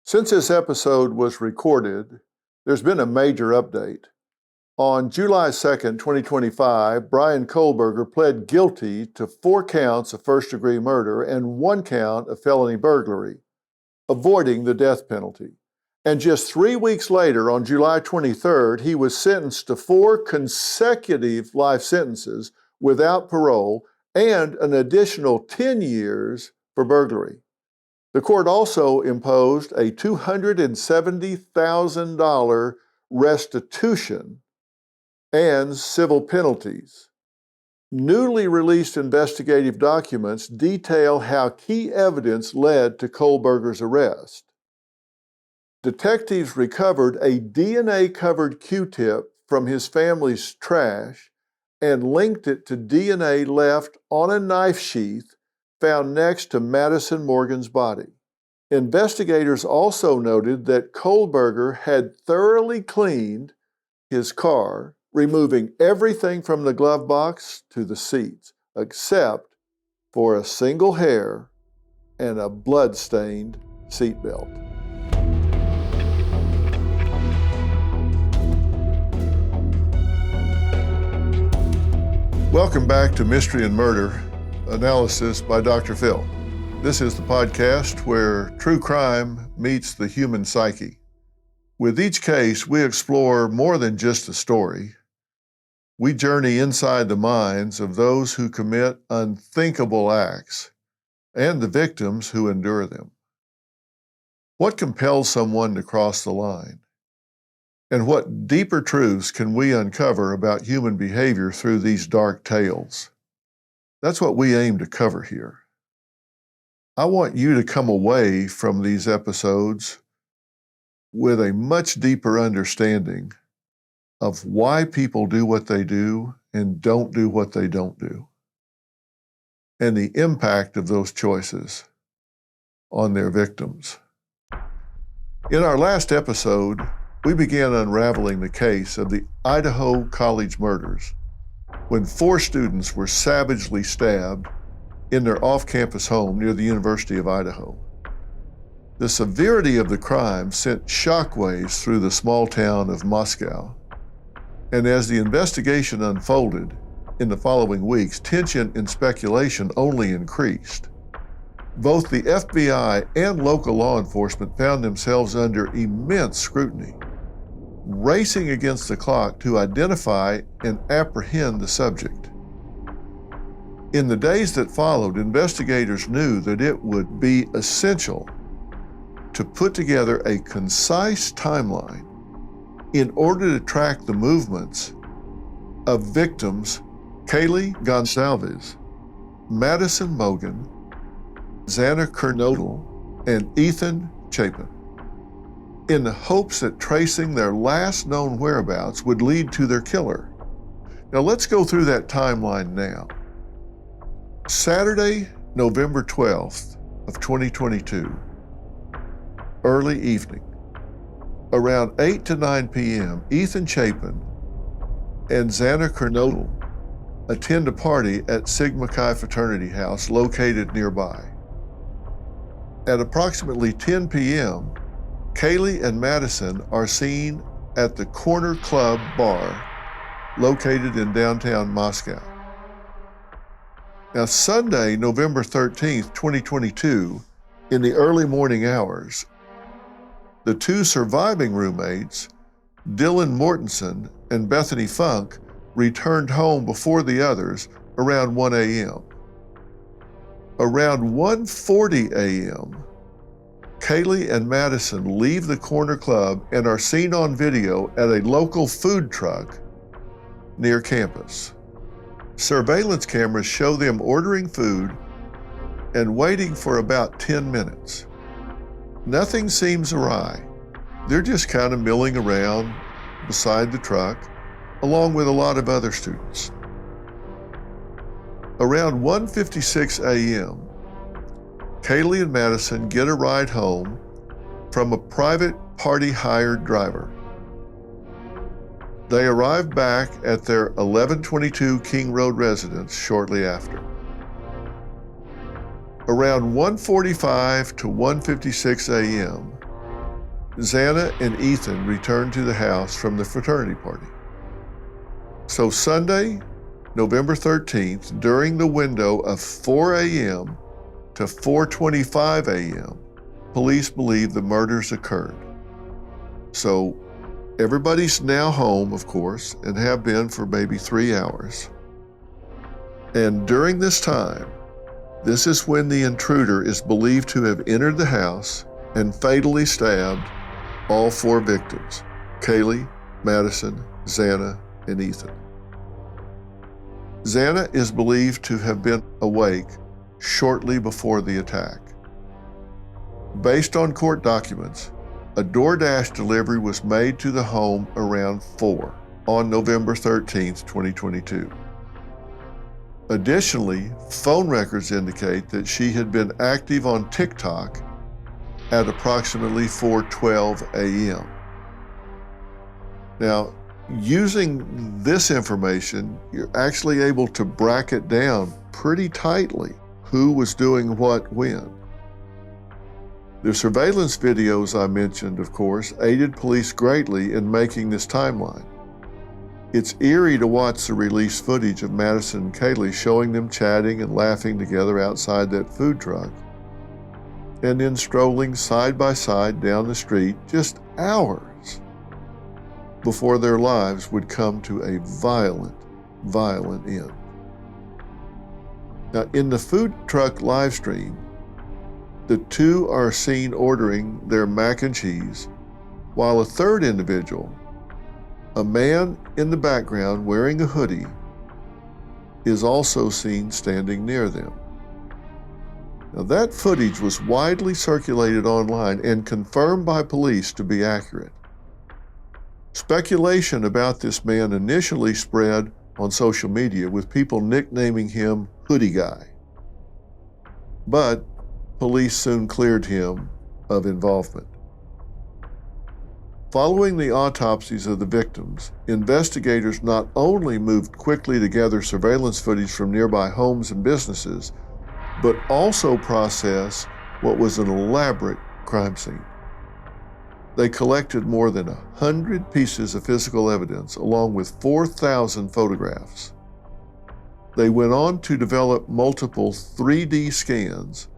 Since this episode was recorded, there's been a major update. On July 2nd, 2025, Bryan Kohberger pled guilty to 4 counts of first-degree murder and 1 count of felony burglary, avoiding the death penalty. And just 3 weeks later, on July 23rd, he was sentenced to 4 consecutive life sentences without parole and an additional 10 years for burglary. The court also imposed a $270,000 restitution and civil penalties. Newly released investigative documents detail how key evidence led to Kohberger's arrest. Detectives recovered a DNA-covered Q-tip from his family's trash and linked it to DNA left on a knife sheath found next to Madison Morgan's body. Investigators also noted that Kohberger had thoroughly cleaned his car, removing everything from the glove box to the seats, except for a single hair and a blood-stained seatbelt. Welcome back to Mystery and Murder, analysis by Dr. Phil. This is the podcast where true crime meets the human psyche. With each case, we explore more than just a story. We journey inside the minds of those who commit unthinkable acts and the victims who endure them. What compels someone to cross the line? And what deeper truths can we uncover about human behavior through these dark tales? That's what we aim to cover here. I want you to come away from these episodes with a much deeper understanding of why people do what they do and don't do what they don't do, and the impact of those choices on their victims. In our last episode, we began unraveling the case of the Idaho college murders, when 4 students were savagely stabbed in their off-campus home near the University of Idaho. The severity of the crime sent shockwaves through the small town of Moscow, and as the investigation unfolded in the following weeks, tension and speculation only increased. Both the FBI and local law enforcement found themselves under immense scrutiny, racing against the clock to identify and apprehend the subject. In the days that followed, investigators knew that it would be essential to put together a concise timeline in order to track the movements of victims Kaylee Goncalves, Madison Morgan, Xana Kernodle, and Ethan Chapin, in the hopes that tracing their last known whereabouts would lead to their killer. Now let's go through that timeline now. Saturday, November 12th of 2022, early evening, around 8 to 9 p.m., Ethan Chapin and Xana Kernodle attend a party at Sigma Chi Fraternity House located nearby. At approximately 10 p.m., Kaylee and Madison are seen at the Corner Club bar located in downtown Moscow. Now, Sunday, November 13th, 2022, in the early morning hours, the 2 surviving roommates, Dylan Mortensen and Bethany Funk, returned home before the others around 1 a.m. Around 1:40 a.m., Kaylee and Madison leave the Corner Club and are seen on video at a local food truck near campus. Surveillance cameras show them ordering food and waiting for about 10 minutes. Nothing seems awry. They're just kind of milling around beside the truck, along with a lot of other students. Around 1:56 a.m., Kaylee and Madison get a ride home from a private party-hired driver. They arrive back at their 1122 King Road residence shortly after. Around 1:45 to 1:56 a.m., Xana and Ethan returned to the house from the fraternity party. So Sunday, November 13th, during the window of 4 a.m. to 4:25 a.m., police believe the murders occurred. So everybody's now home, of course, and have been for maybe 3 hours. And during this time, this is when the intruder is believed to have entered the house and fatally stabbed all 4 victims: Kaylee, Madison, Xana, and Ethan. Xana is believed to have been awake shortly before the attack. Based on court documents, a DoorDash delivery was made to the home around 4 on November 13th, 2022. Additionally, phone records indicate that she had been active on TikTok at approximately 4:12 a.m. Now, using this information, you're actually able to bracket down pretty tightly who was doing what when. The surveillance videos I mentioned, of course, aided police greatly in making this timeline. It's eerie to watch the released footage of Madison and Kaylee showing them chatting and laughing together outside that food truck, and then strolling side by side down the street just hours before their lives would come to a violent end. Now, in the food truck live stream, the two are seen ordering their mac and cheese, while a third individual, a man in the background wearing a hoodie, is also seen standing near them. Now, that footage was widely circulated online and confirmed by police to be accurate. Speculation about this man initially spread on social media, with people nicknaming him Hoodie Guy. But police soon cleared him of involvement. Following the autopsies of the victims, investigators not only moved quickly to gather surveillance footage from nearby homes and businesses, but also processed what was an elaborate crime scene. They collected more than 100 pieces of physical evidence, along with 4,000 photographs. They went on to develop multiple 3D scans,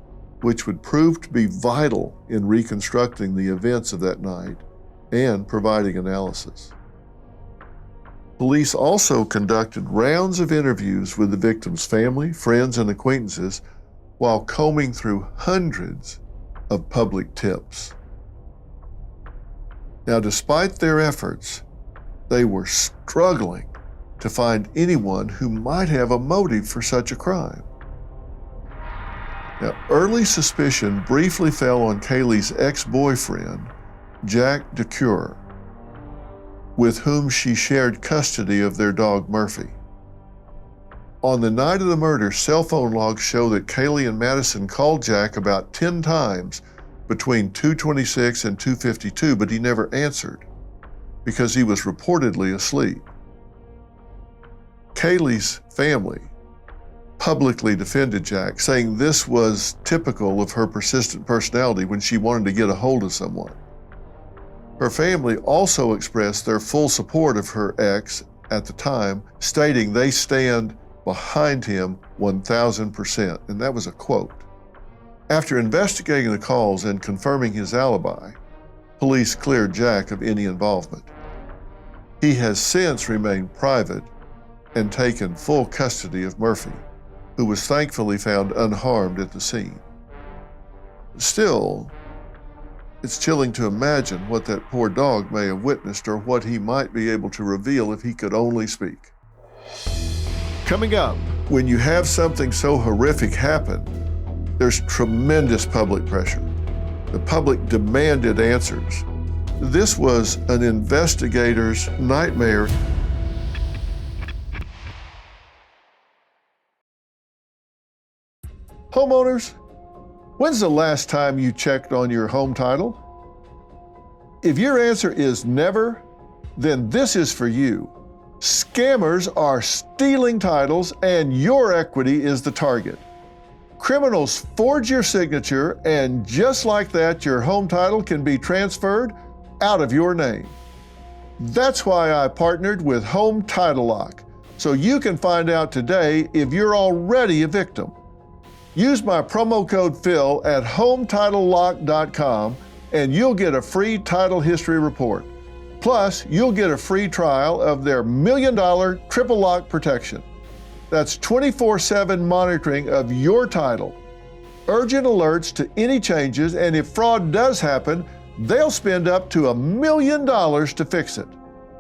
which would prove to be vital in reconstructing the events of that night and providing analysis. Police also conducted rounds of interviews with the victims' family, friends, and acquaintances while combing through hundreds of public tips. Now, despite their efforts, they were struggling to find anyone who might have a motive for such a crime. Now, early suspicion briefly fell on Kaylee's ex-boyfriend, Jack DeCure, with whom she shared custody of their dog Murphy. On the night of the murder, cell phone logs show that Kaylee and Madison called Jack about 10 times between 2:26 and 2:52, but he never answered because he was reportedly asleep. Kaylee's family publicly defended Jack, saying this was typical of her persistent personality when she wanted to get a hold of someone. Her family also expressed their full support of her ex at the time, stating they stand behind him 1,000%, and that was a quote. After investigating the calls and confirming his alibi, police cleared Jack of any involvement. He has since remained private and taken full custody of Murphy, who was thankfully found unharmed at the scene. Still, it's chilling to imagine what that poor dog may have witnessed or what he might be able to reveal if he could only speak. Coming up, when you have something so horrific happen, there's tremendous public pressure. The public demanded answers. This was an investigator's nightmare. Homeowners, when's the last time you checked on your home title? If your answer is never, then this is for you. Scammers are stealing titles and your equity is the target. Criminals forge your signature, and just like that, your home title can be transferred out of your name. That's why I partnered with Home Title Lock, so you can find out today if you're already a victim. Use my promo code Phil at HometitleLock.com and you'll get a free title history report. Plus, you'll get a free trial of their $1 million triple lock protection. That's 24/7 monitoring of your title, urgent alerts to any changes, and if fraud does happen, they'll spend up to $1 million to fix it.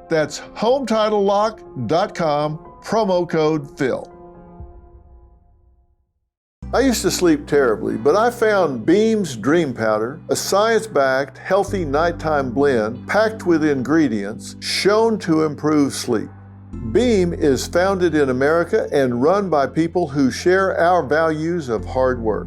That's HometitleLock.com, promo code Phil. I used to sleep terribly, but I found Beam's Dream Powder, a science-backed, healthy nighttime blend packed with ingredients shown to improve sleep. Beam is founded in America and run by people who share our values of hard work.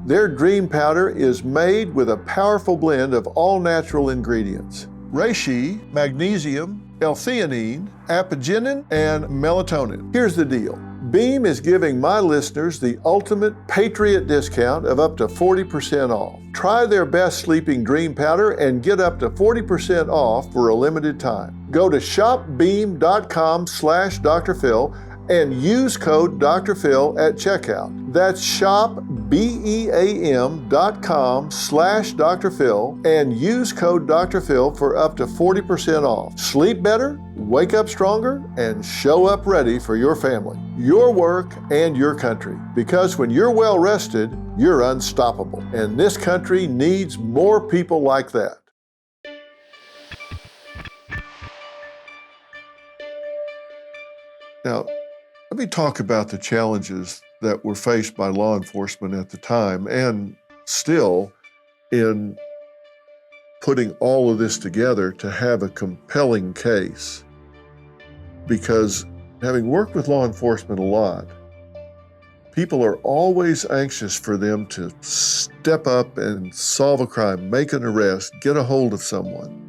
Their Dream Powder is made with a powerful blend of all-natural ingredients: reishi, magnesium, L-theanine, apigenin, and melatonin. Here's the deal. Beam is giving my listeners the ultimate Patriot discount of up to 40% off. Try their best sleeping dream powder and get up to 40% off for a limited time. Go to shopbeam.com/Dr. Phil and use code Dr. Phil at checkout. That's shopbeam.com/Dr. Phil and use code Dr. Phil for up to 40% off. Sleep better, wake up stronger, and show up ready for your family, your work, and your country. Because when you're well rested, you're unstoppable. And this country needs more people like that. Now, let me talk about the challenges that were faced by law enforcement at the time and still in putting all of this together to have a compelling case. Because having worked with law enforcement a lot, people are always anxious for them to step up and solve a crime, make an arrest, get a hold of someone.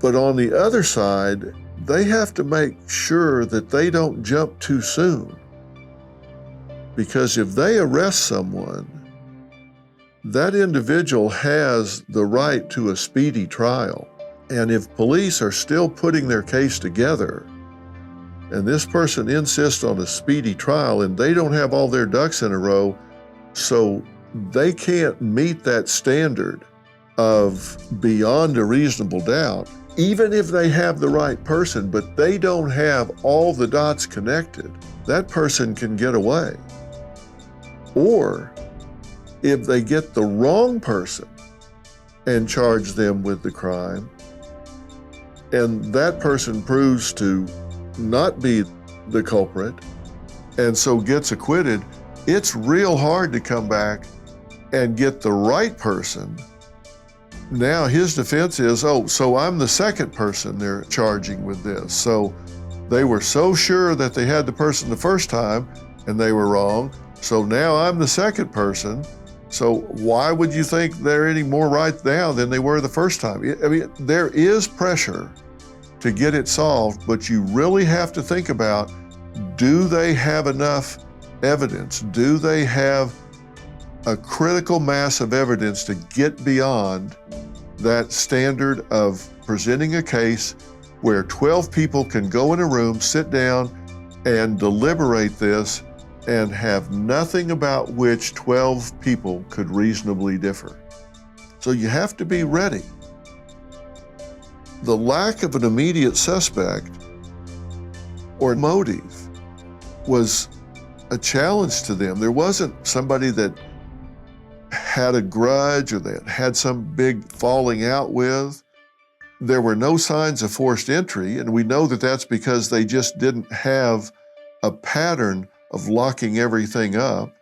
But on the other side, they have to make sure that they don't jump too soon. Because if they arrest someone, that individual has the right to a speedy trial. And if police are still putting their case together, and this person insists on a speedy trial and they don't have all their ducks in a row, so they can't meet that standard of beyond a reasonable doubt, even if they have the right person, but they don't have all the dots connected, that person can get away. Or if they get the wrong person and charge them with the crime, and that person proves to not be the culprit and so gets acquitted, it's real hard to come back and get the right person. Now his defense is, oh, so I'm the second person they're charging with this. So they were so sure that they had the person the first time and they were wrong. So now I'm the second person. So why would you think they're any more right now than they were the first time? I mean, there is pressure to get it solved, but you really have to think about, do they have enough evidence? Do they have a critical mass of evidence to get beyond that standard of presenting a case where 12 people can go in a room, sit down, and deliberate this and have nothing about which 12 people could reasonably differ? So you have to be ready. The lack of an immediate suspect or motive was a challenge to them. There wasn't somebody that had a grudge or that had some big falling out with. There were no signs of forced entry, and we know that that's because they just didn't have a pattern of locking everything up.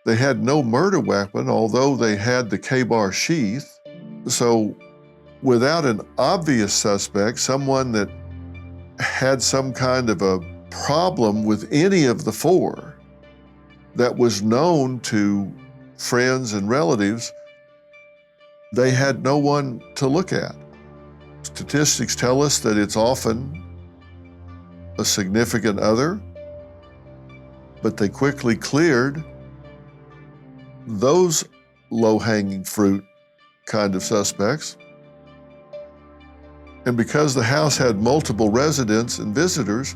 They had no murder weapon, although they had the K-bar sheath. So without an obvious suspect, someone that had some kind of a problem with any of the four that was known to friends and relatives, they had no one to look at. Statistics tell us that it's often a significant other, but they quickly cleared those low-hanging fruit kind of suspects. And because the house had multiple residents and visitors,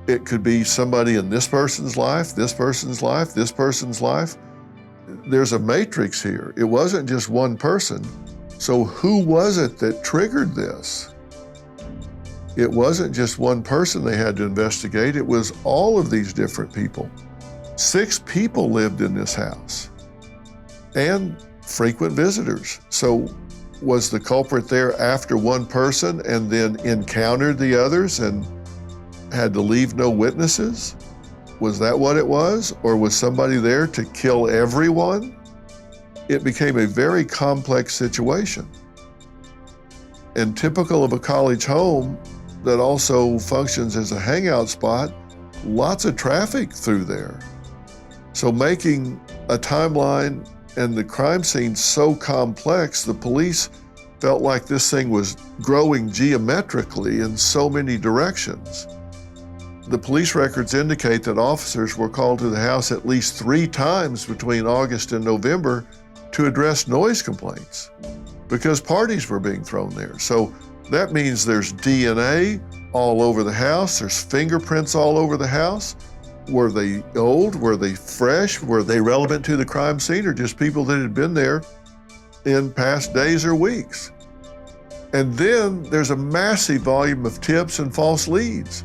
it could be somebody in this person's life, this person's life, this person's life. There's a matrix here. It wasn't just one person. So who was it that triggered this? It wasn't just one person they had to investigate. It was all of these different people. 6 people lived in this house and frequent visitors. So was the culprit there after one person and then encountered the others and had to leave no witnesses? Was that what it was? Or was somebody there to kill everyone? It became a very complex situation. And typical of a college home that also functions as a hangout spot, lots of traffic through there. So making a timeline and the crime scene so complex, the police felt like this thing was growing geometrically in so many directions. The police records indicate that officers were called to the house at least 3 times between August and November to address noise complaints because parties were being thrown there. So that means there's DNA all over the house, there's fingerprints all over the house. Were they old? Were they fresh? Were they relevant to the crime scene, or just people that had been there in past days or weeks? And then there's a massive volume of tips and false leads.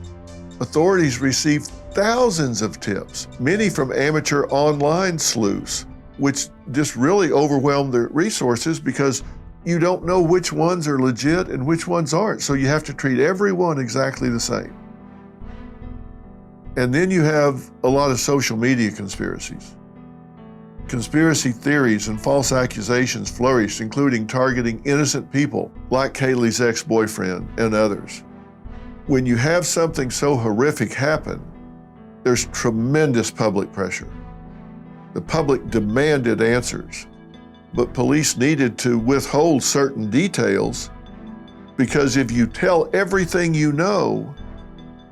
Authorities received thousands of tips, many from amateur online sleuths, which just really overwhelmed their resources because you don't know which ones are legit and which ones aren't. So you have to treat everyone exactly the same. And then you have a lot of social media conspiracies. Conspiracy theories and false accusations flourished, including targeting innocent people like Kaylee's ex-boyfriend and others. When you have something so horrific happen, there's tremendous public pressure. The public demanded answers, but police needed to withhold certain details because if you tell everything you know,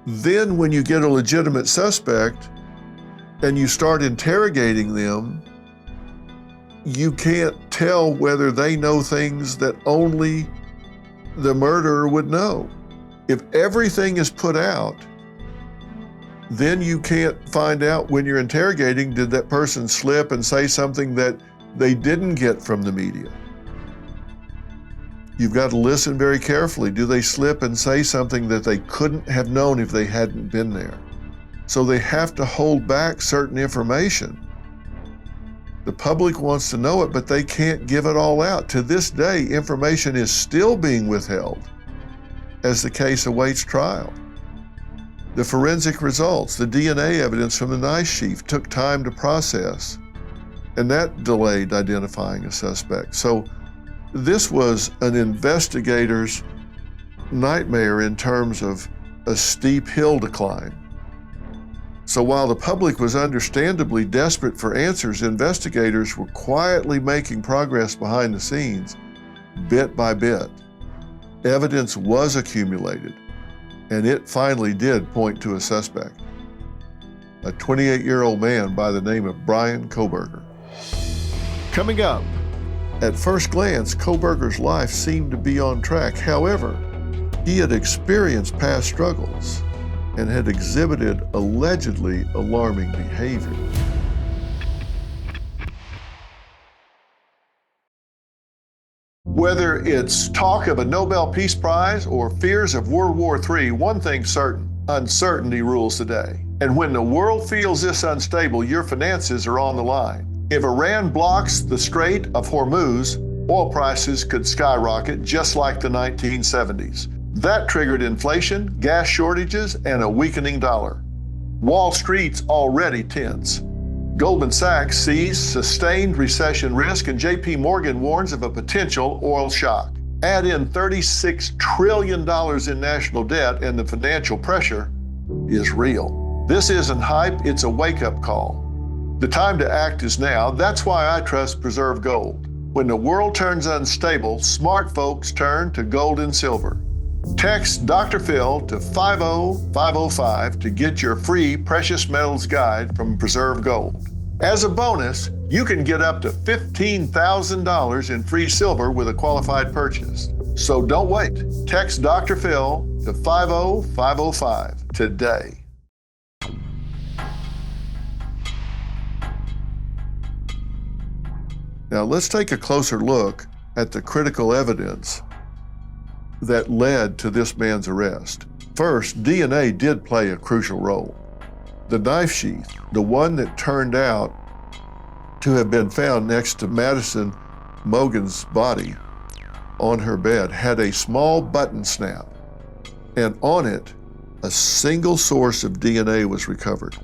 then when you get a legitimate suspect and you start interrogating them, you can't tell whether they know things that only the murderer would know. If everything is put out, then you can't find out when you're interrogating, did that person slip and say something that they didn't get from the media? You've got to listen very carefully. Do they slip and say something that they couldn't have known if they hadn't been there? So they have to hold back certain information. The public wants to know it, but they can't give it all out. To this day, information is still being withheld as the case awaits trial. The forensic results, the DNA evidence from the knife sheath took time to process, and that delayed identifying a suspect. So this was an investigator's nightmare in terms of a steep hill to climb. So while the public was understandably desperate for answers, investigators were quietly making progress behind the scenes, bit by bit. Evidence was accumulated, and it finally did point to a suspect, a 28-year-old man by the name of Bryan Kohberger. Coming up, at first glance, Kohberger's life seemed to be on track. However, he had experienced past struggles and had exhibited allegedly alarming behavior. Whether it's talk of a Nobel Peace Prize or fears of World War III, one thing's certain: uncertainty rules the day. And when the world feels this unstable, your finances are on the line. If Iran blocks the Strait of Hormuz, oil prices could skyrocket just like the 1970s. That triggered inflation, gas shortages, and a weakening dollar. Wall Street's already tense. Goldman Sachs sees sustained recession risk, and JP Morgan warns of a potential oil shock. Add in $36 trillion in national debt, and the financial pressure is real. This isn't hype, it's a wake-up call. The time to act is now. That's why I trust Preserve Gold. When the world turns unstable, smart folks turn to gold and silver. Text Dr. Phil to 50505 to get your free precious metals guide from Preserve Gold. As a bonus, you can get up to $15,000 in free silver with a qualified purchase. So don't wait. Text Dr. Phil to 50505 today. Now let's take a closer look at the critical evidence that led to this man's arrest. First, DNA did play a crucial role. The knife sheath, the one that turned out to have been found next to Madison Mogen's body on her bed, had a small button snap, and on it, a single source of DNA was recovered.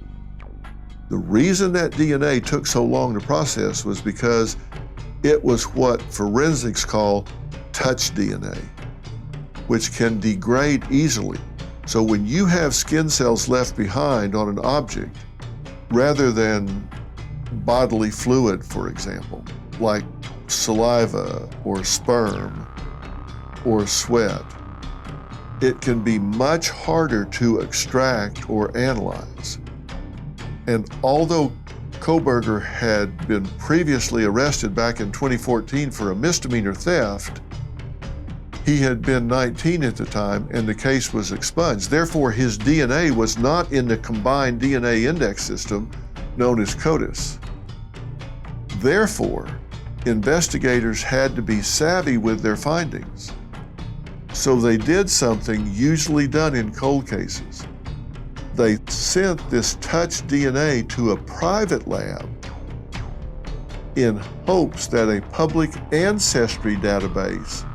The reason that DNA took so long to process was because it was what forensics call touch DNA, which can degrade easily. So when you have skin cells left behind on an object, rather than bodily fluid, for example, like saliva or sperm or sweat, it can be much harder to extract or analyze. And although Kohberger had been previously arrested back in 2014 for a misdemeanor theft, he had been 19 at the time and the case was expunged. Therefore, his DNA was not in the combined DNA index system known as CODIS. Therefore, investigators had to be savvy with their findings. So they did something usually done in cold cases. They sent this touch DNA to a private lab in hopes that a public ancestry database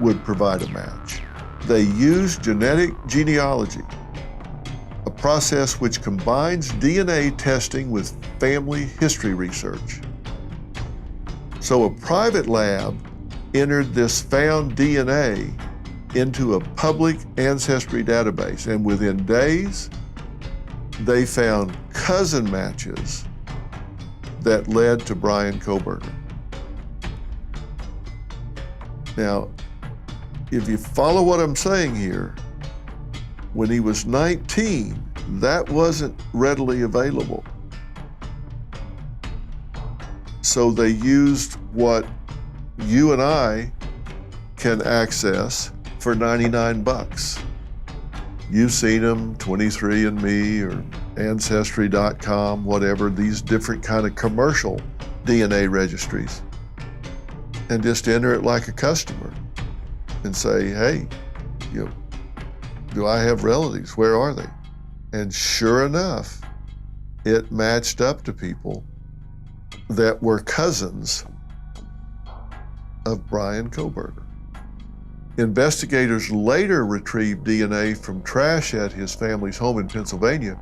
would provide a match. They used genetic genealogy, a process which combines DNA testing with family history research. So a private lab entered this found DNA into a public ancestry database, and within days, they found cousin matches that led to Bryan Kohberger. Now, if you follow what I'm saying here, when he was 19, that wasn't readily available. So they used what you and I can access for 99 bucks. You've seen them, 23andMe or Ancestry.com, whatever, these different kind of commercial DNA registries. And just enter it like a customer and say, hey, do I have relatives? Where are they? And sure enough, it matched up to people that were cousins of Bryan Kohberger. Investigators later retrieved DNA from trash at his family's home in Pennsylvania,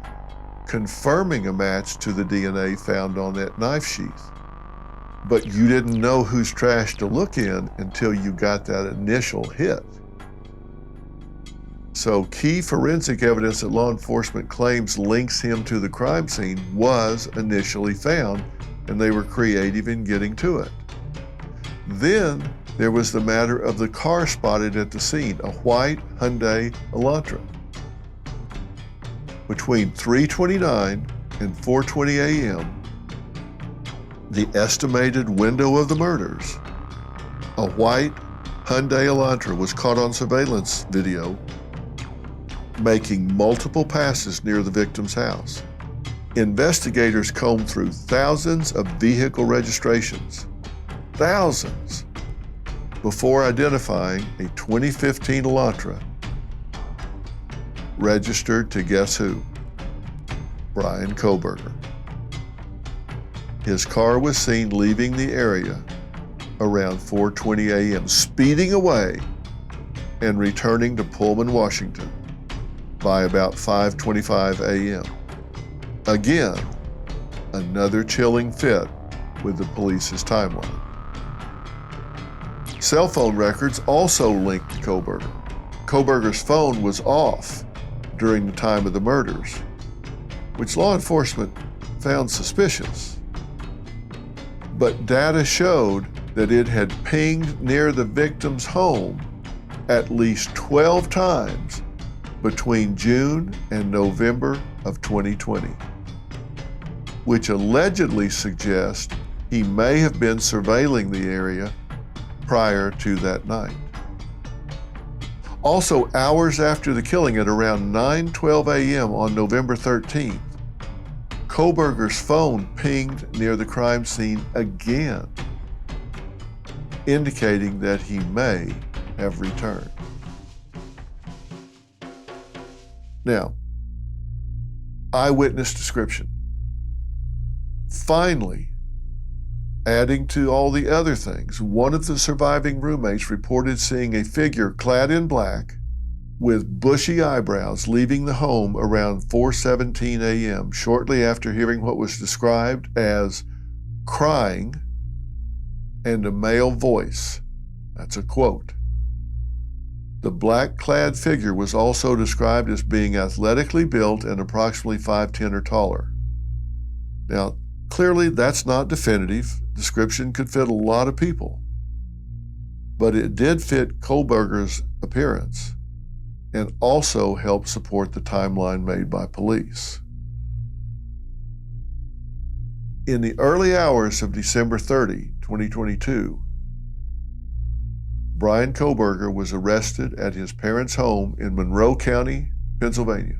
confirming a match to the DNA found on that knife sheath. But you didn't know whose trash to look in until you got that initial hit. So key forensic evidence that law enforcement claims links him to the crime scene was initially found, and they were creative in getting to it. Then there was the matter of the car spotted at the scene, a white Hyundai Elantra. Between 3:29 and 4:20 a.m., the estimated window of the murders, a white Hyundai Elantra was caught on surveillance video making multiple passes near the victim's house. Investigators combed through thousands of vehicle registrations, thousands, before identifying a 2015 Elantra registered to guess who? Bryan Kohberger. His car was seen leaving the area around 4:20 a.m., speeding away and returning to Pullman, Washington by about 5:25 a.m. Again, another chilling fit with the police's timeline. Cell phone records also linked to Kohberger. Kohberger's phone was off during the time of the murders, which law enforcement found suspicious. But data showed that it had pinged near the victim's home at least 12 times between June and November of 2020. which allegedly suggests he may have been surveilling the area prior to that night. Also, hours after the killing at around 9:12 a.m. on November 13th, Kohberger's phone pinged near the crime scene again, indicating that he may have returned. Now, eyewitness description. Finally, adding to all the other things, one of the surviving roommates reported seeing a figure clad in black with bushy eyebrows leaving the home around 4:17 a.m. shortly after hearing what was described as crying and a male voice. That's a quote. The black-clad figure was also described as being athletically built and approximately 5'10" or taller. Now, clearly that's not definitive. Description could fit a lot of people. But it did fit Kohberger's appearance and also helped support the timeline made by police. In the early hours of December 30, 2022, Bryan Kohberger was arrested at his parents' home in Monroe County, Pennsylvania,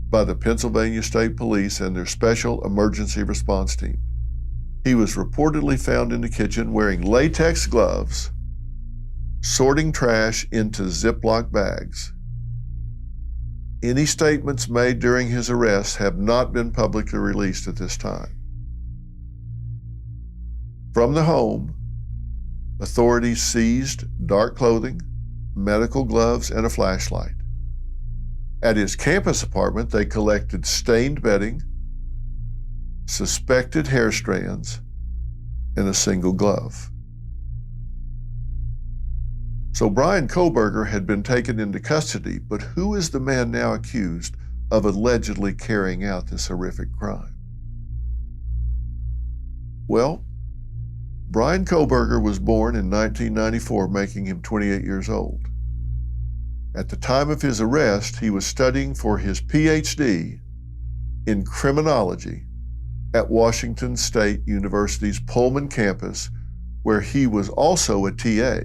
by the Pennsylvania State Police and their Special Emergency Response Team. He was reportedly found in the kitchen wearing latex gloves, sorting trash into Ziploc bags. Any statements made during his arrest have not been publicly released at this time. From the home, authorities seized dark clothing, medical gloves, and a flashlight. At his campus apartment, they collected stained bedding, suspected hair strands, and a single glove. So Bryan Kohberger had been taken into custody, but who is the man now accused of allegedly carrying out this horrific crime? Well, Bryan Kohberger was born in 1994, making him 28 years old. At the time of his arrest, he was studying for his PhD in criminology at Washington State University's Pullman campus, where he was also a TA.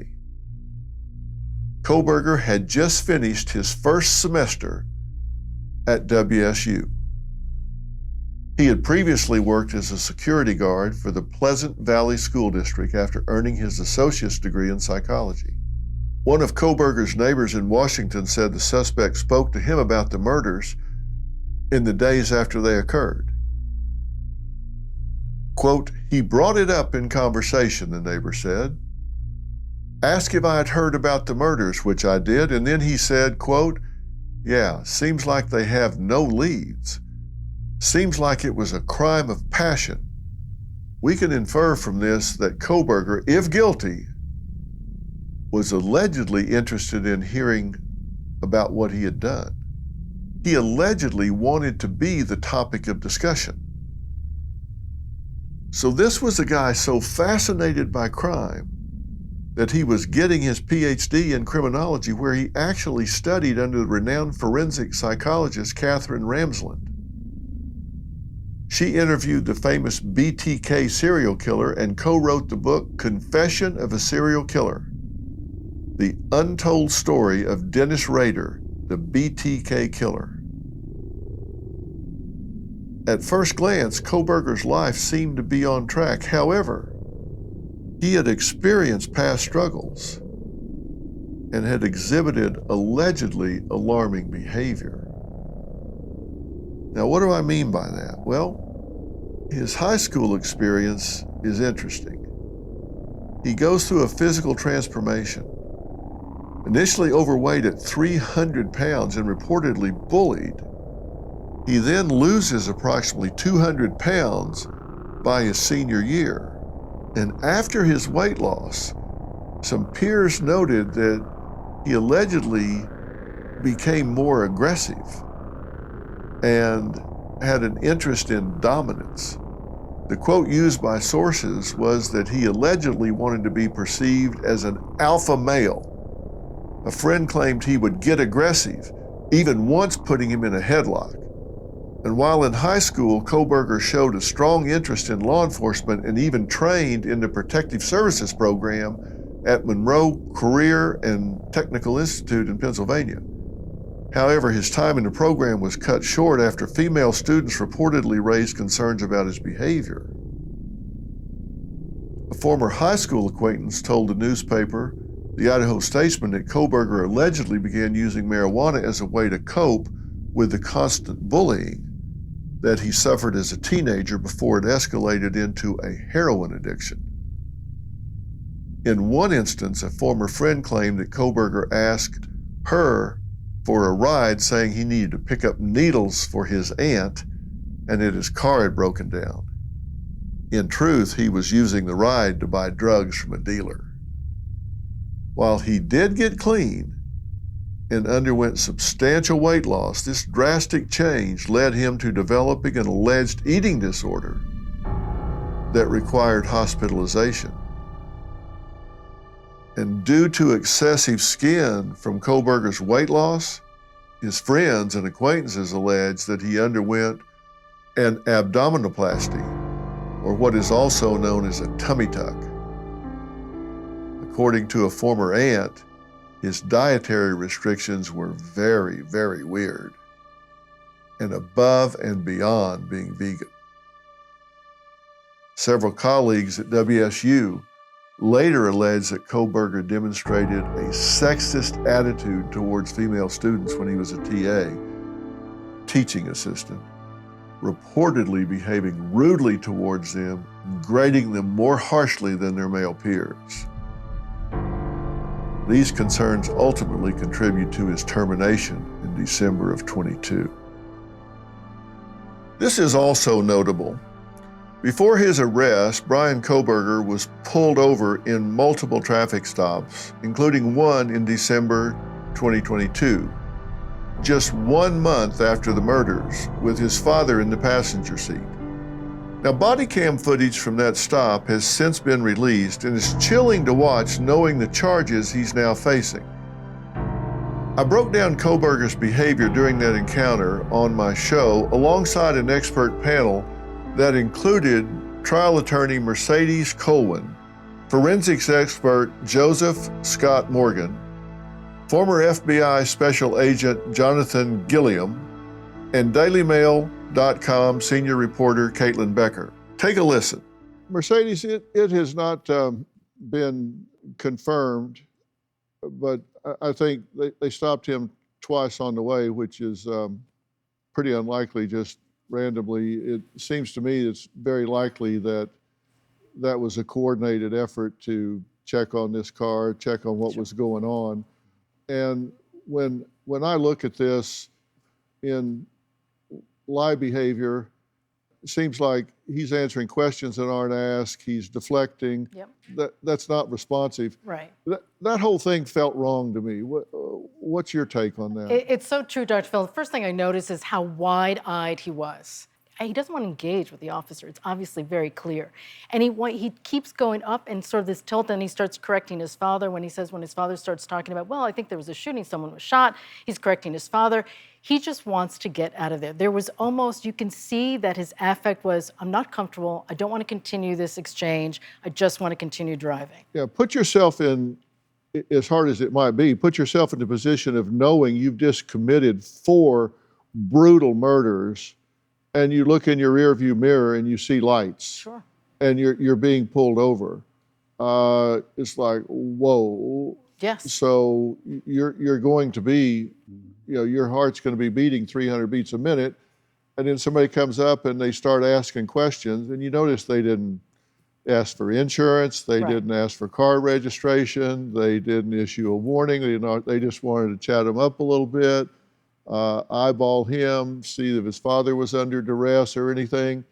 Kohberger had just finished his first semester at WSU. He had previously worked as a security guard for the Pleasant Valley School District after earning his associate's degree in psychology. One of Kohberger's neighbors in Washington said the suspect spoke to him about the murders in the days after they occurred. Quote, "He brought it up in conversation," the neighbor said. "Asked if I had heard about the murders, which I did, and then he said, quote, 'Yeah, seems like they have no leads. Seems like it was a crime of passion.' We can infer from this that Kohberger, if guilty, was allegedly interested in hearing about what he had done. He allegedly wanted to be the topic of discussion. So this was a guy so fascinated by crime that he was getting his PhD in criminology, where he actually studied under the renowned forensic psychologist Katherine Ramsland. She interviewed the famous BTK serial killer and co-wrote the book Confession of a Serial Killer: The Untold Story of Dennis Rader, the BTK Killer. At first glance, Kohberger's life seemed to be on track. However, he had experienced past struggles and had exhibited allegedly alarming behavior. Now, what do I mean by that? Well, his high school experience is interesting. He goes through a physical transformation. Initially overweight at 300 pounds and reportedly bullied, he then loses approximately 200 pounds by his senior year. And after his weight loss, some peers noted that he allegedly became more aggressive and had an interest in dominance. The quote used by sources was that he allegedly wanted to be perceived as an alpha male. A friend claimed he would get aggressive, even once putting him in a headlock. And while in high school, Kohberger showed a strong interest in law enforcement and even trained in the Protective Services program at Monroe Career and Technical Institute in Pennsylvania. However, his time in the program was cut short after female students reportedly raised concerns about his behavior. A former high school acquaintance told the newspaper, the Idaho Statesman, that Kohberger allegedly began using marijuana as a way to cope with the constant bullying that he suffered as a teenager before it escalated into a heroin addiction. In one instance, a former friend claimed that Kohberger asked her for a ride, saying he needed to pick up needles for his aunt and that his car had broken down. In truth, he was using the ride to buy drugs from a dealer. While he did get clean and underwent substantial weight loss, this drastic change led him to developing an alleged eating disorder that required hospitalization. And due to excessive skin from Kohberger's weight loss, his friends and acquaintances allege that he underwent an abdominoplasty, or what is also known as a tummy tuck. According to a former aunt, his dietary restrictions were very, very weird and above and beyond being vegan. Several colleagues at WSU later alleged that Kohberger demonstrated a sexist attitude towards female students when he was a TA, teaching assistant, reportedly behaving rudely towards them, grading them more harshly than their male peers. These concerns ultimately contribute to his termination in December of 22. This is also notable. Before his arrest, Bryan Kohberger was pulled over in multiple traffic stops, including one in December 2022, just 1 month after the murders, with his father in the passenger seat. Now, body cam footage from that stop has since been released and is chilling to watch, knowing the charges he's now facing. I broke down Kohberger's behavior during that encounter on my show alongside an expert panel that included trial attorney Mercedes Colwin, forensics expert Joseph Scott Morgan, former FBI Special Agent Jonathan Gilliam, and DailyMail.com senior reporter Caitlin Becker. Take a listen. Mercedes, it has not been confirmed, but I think they stopped him twice on the way, which is pretty unlikely just randomly. It seems to me it's very likely that that was a coordinated effort to check on this car, check on what was going on. And when I look at this in lie behavior, it seems like he's answering questions that aren't asked, he's deflecting. Yep. That's not responsive. Right. That whole thing felt wrong to me. What's your take on that? It's so true, Dr. Phil. The first thing I noticed is how wide-eyed he was. He doesn't want to engage with the officer. It's obviously very clear. And he keeps going up and sort of this tilt, and he starts correcting his father when his father starts talking about, well, I think there was a shooting, someone was shot. He's correcting his father. He just wants to get out of there. There was almost, you can see that his affect was, I'm not comfortable. I don't want to continue this exchange. I just want to continue driving. Yeah, put yourself in, as hard as it might be, put yourself in the position of knowing you've just committed 4 brutal murders, and you look in your rearview mirror and you see lights. Sure. And you're being pulled over. It's like, whoa. Yes. So you're going to be, your heart's going to be beating 300 beats a minute, and then somebody comes up and they start asking questions, and you notice they didn't ask for insurance, they didn't ask for car registration, they didn't issue a warning, they just wanted to chat him up a little bit. Eyeball him, see if his father was under duress or anything,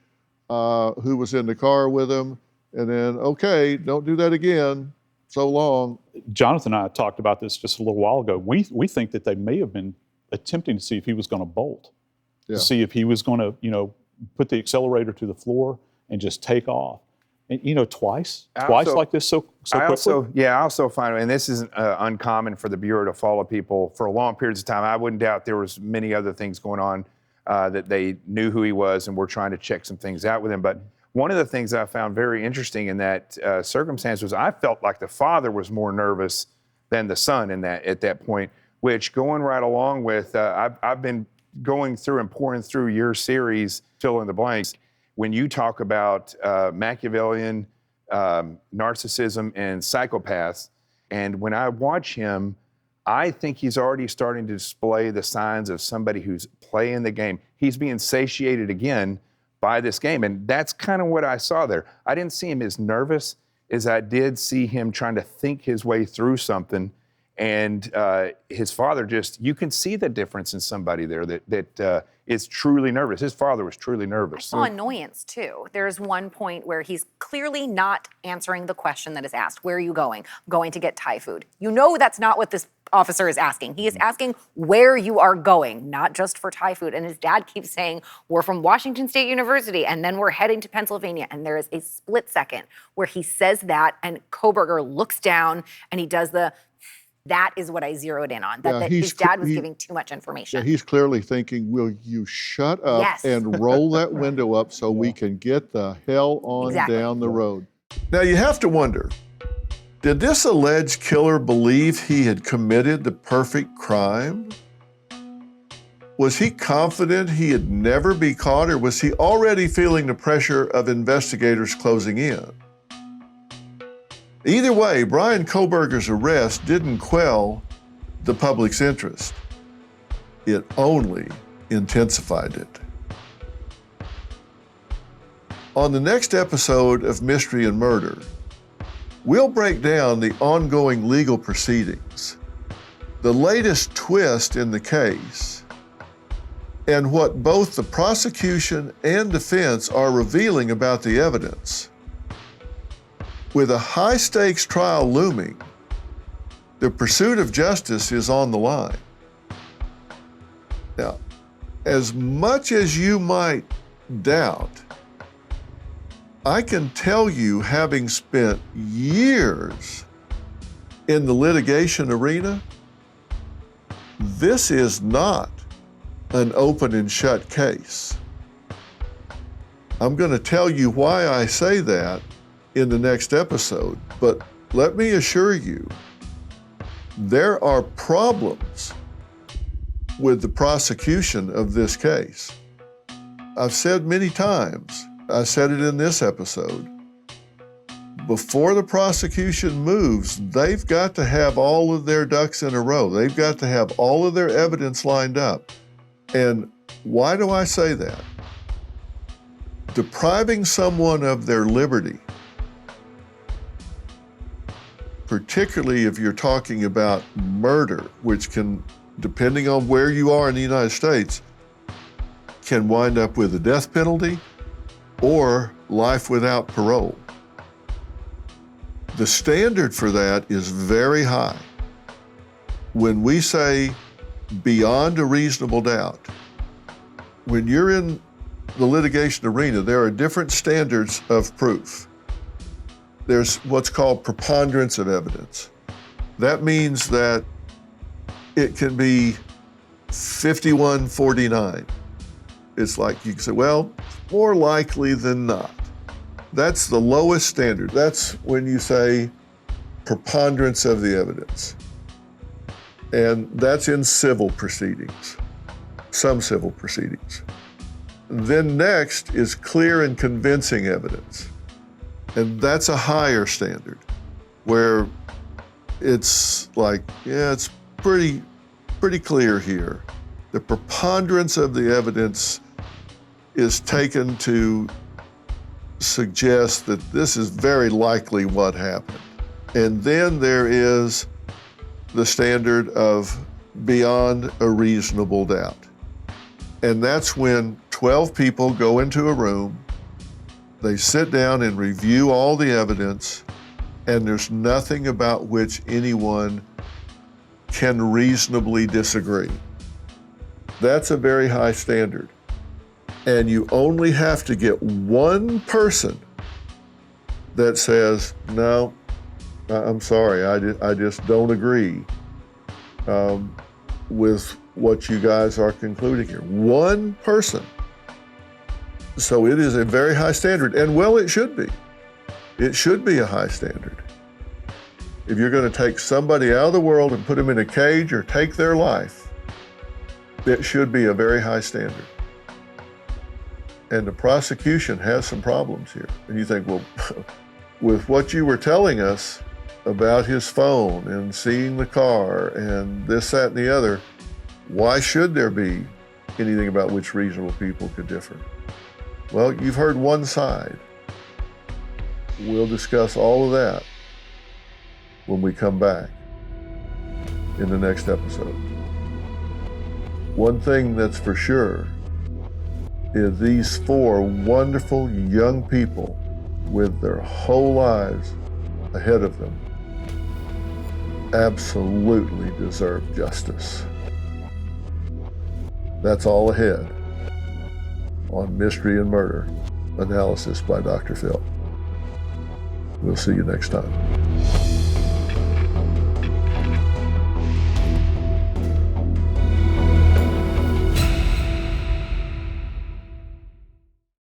who was in the car with him, and then, okay, don't do that again, so long. Jonathan and I talked about this just a little while ago. We think that they may have been attempting to see if he was going to bolt, to see if he was going to, put the accelerator to the floor and just take off. And, twice like this so quickly? I also find, and this isn't uncommon for the Bureau to follow people for long periods of time. I wouldn't doubt there was many other things going on. that they knew who he was and were trying to check some things out with him. But one of the things I found very interesting in that circumstance was I felt like the father was more nervous than the son at that point, which going right along with, I've been going through and pouring through your series, Fill in the Blanks, when you talk about Machiavellian narcissism and psychopaths. And when I watch him, I think he's already starting to display the signs of somebody who's playing the game. He's being satiated again by this game. And that's kind of what I saw there. I didn't see him as nervous as I did see him trying to think his way through something. And his father you can see the difference in somebody there that is truly nervous. His father was truly nervous. I saw annoyance too. There's one point where he's clearly not answering the question that is asked. Where are you going? I'm going to get Thai food. You know that's not what this officer is asking. He is asking where you are going, not just for Thai food. And his dad keeps saying, we're from Washington State University, and then we're heading to Pennsylvania. And there is a split second where he says that, and Kohberger looks down, and he does that is what I zeroed in on, that his dad was giving too much information. Yeah, he's clearly thinking, will you shut up and roll that window up so we can get the hell on down the road? Now you have to wonder, did this alleged killer believe he had committed the perfect crime? Was he confident he'd never be caught, or was he already feeling the pressure of investigators closing in? Either way, Bryan Kohberger's arrest didn't quell the public's interest. It only intensified it. On the next episode of Mystery and Murder, we'll break down the ongoing legal proceedings, the latest twist in the case, and what both the prosecution and defense are revealing about the evidence. With a high-stakes trial looming, the pursuit of justice is on the line. Now, as much as you might doubt, I can tell you, having spent years in the litigation arena, this is not an open and shut case. I'm going to tell you why I say that in the next episode, but let me assure you, there are problems with the prosecution of this case. I've said many times, I said it in this episode, before the prosecution moves, they've got to have all of their ducks in a row. They've got to have all of their evidence lined up. And why do I say that? Depriving someone of their liberty, particularly if you're talking about murder, which can, depending on where you are in the United States, can wind up with a death penalty or life without parole. The standard for that is very high. When we say beyond a reasonable doubt, when you're in the litigation arena, there are different standards of proof. There's what's called preponderance of evidence. That means that it can be 51-49. It's like you can say, well, more likely than not. That's the lowest standard. That's when you say preponderance of the evidence. And that's in civil proceedings, some civil proceedings. Then next is clear and convincing evidence. And that's a higher standard where it's like, yeah, it's pretty clear here. The preponderance of the evidence is taken to suggest that this is very likely what happened. And then there is the standard of beyond a reasonable doubt. And that's when 12 people go into a room, they sit down and review all the evidence, and there's nothing about which anyone can reasonably disagree. That's a very high standard. And you only have to get one person that says, no, I'm sorry, I just don't agree with what you guys are concluding here. One person. So it is a very high standard, and well, it should be. It should be a high standard. If you're going to take somebody out of the world and put them in a cage or take their life, it should be a very high standard. And the prosecution has some problems here. And you think, well, with what you were telling us about his phone and seeing the car and this, that, and the other, why should there be anything about which reasonable people could differ? Well, you've heard one side. We'll discuss all of that when we come back in the next episode. One thing that's for sure is these four wonderful young people with their whole lives ahead of them absolutely deserve justice. That's all ahead on Mystery and Murder, analysis by Dr. Phil. We'll see you next time.